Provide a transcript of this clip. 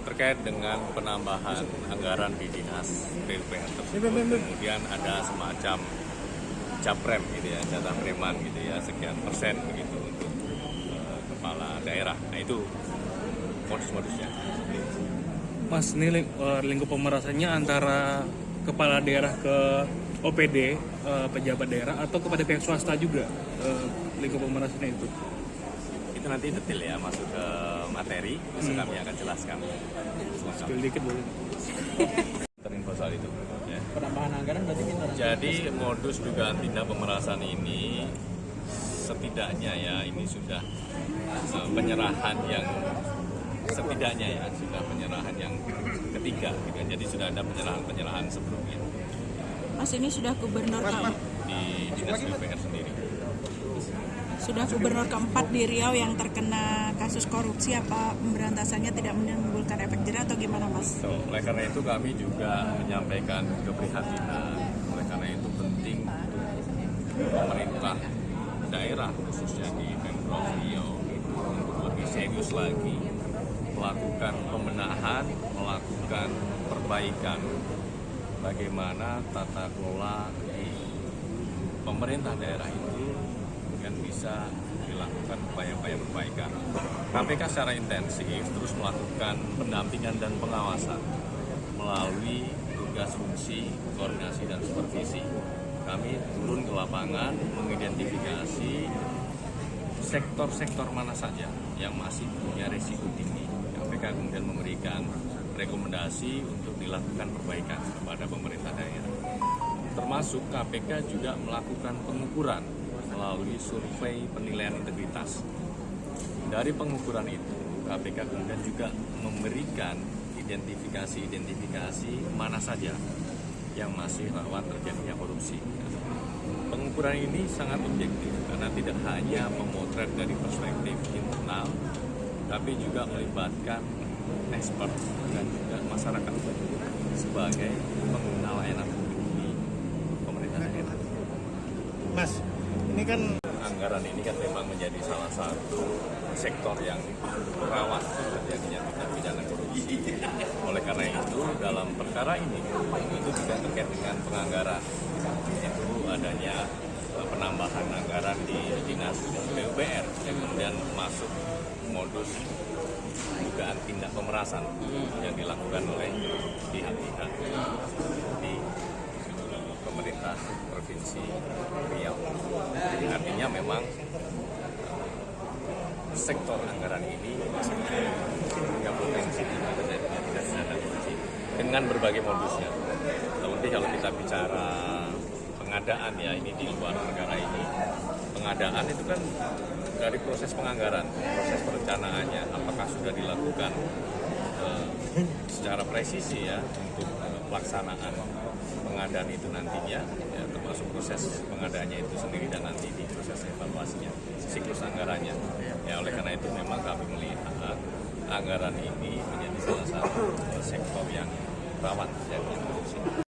terkait dengan penambahan anggaran di dinas PUPR tersebut, kemudian ada semacam caprem gitu ya, jatah preman gitu ya, sekian persen begitu untuk kepala daerah. Nah itu modus-modusnya. Mas, ini lingkup pemerasannya antara kepala daerah ke OPD, pejabat daerah, atau kepada pihak swasta juga lingkup pemerasannya itu? Itu nanti detail ya, masuk ke materi, terus kami akan jelaskan. Spill dikit boleh. Terinfo soal itu. Ya. Penambahan anggaran berarti minta. Jadi modus dugaan tindak pemerasan ini setidaknya ya ini sudah penyerahan yang setidaknya ya sudah penyerahan yang ketiga gitu. Jadi sudah ada penyerahan sebelumnya Mas, ini sudah gubernur di dinas PUPR sendiri. sudah gubernur keempat di Riau yang terkena kasus korupsi. Apa pemberantasannya tidak menimbulkan efek jerah atau gimana, Mas? Oleh karena itu kami juga menyampaikan keprihatinan. Oleh karena itu penting untuk pemerintah daerah khususnya di Pemprov Riau untuk lebih serius lagi melakukan pembenahan, melakukan perbaikan bagaimana tata kelola di pemerintah daerah itu kan bisa dilakukan upaya-upaya perbaikan. KPK secara intensif terus melakukan pendampingan dan pengawasan melalui tugas fungsi, koordinasi dan supervisi. Kami turun ke lapangan mengidentifikasi sektor-sektor mana saja yang masih punya risiko tinggi. KPK kemudian memberikan rekomendasi untuk dilakukan perbaikan kepada pemerintah daerah. Termasuk KPK juga melakukan pengukuran melalui survei penilaian integritas. Dari pengukuran itu, KPK kemudian juga memberikan identifikasi mana saja yang masih rawan terjadinya korupsi. Pengukuran ini sangat objektif karena tidak hanya memotret dari perspektif internal, tapi juga melibatkan expert dan juga masyarakat sebagai pengguna layanan publik di pemerintah daerah. Mas, ini kan anggaran ini kan memang menjadi salah satu sektor yang rawan terjadinya tindak pidana korupsi. Oleh karena itu dalam perkara ini itu juga terkait dengan penganggaran. Itu adanya penambahan anggaran di dinas PUPR yang kemudian masuk modus dugaan tindak pemerasan yang dilakukan oleh pihak-pihak di pemerintah provinsi Riau. Artinya memang sektor anggaran ini punya potensi terjadinya tindak pidana korupsi dengan berbagai modusnya. Terlebih kalau kita bicara pengadaan ya, ini di luar negara ini, pengadaan itu kan dari proses penganggaran, proses perencanaannya, apakah sudah dilakukan secara presisi ya untuk pelaksanaan pengadaan itu nantinya, ya, termasuk proses pengadaannya itu sendiri dan nanti di proses evaluasinya, siklus anggarannya. Ya, oleh karena itu memang kami melihat anggaran ini menjadi salah satu sektor yang rawan terjadinya korupsi.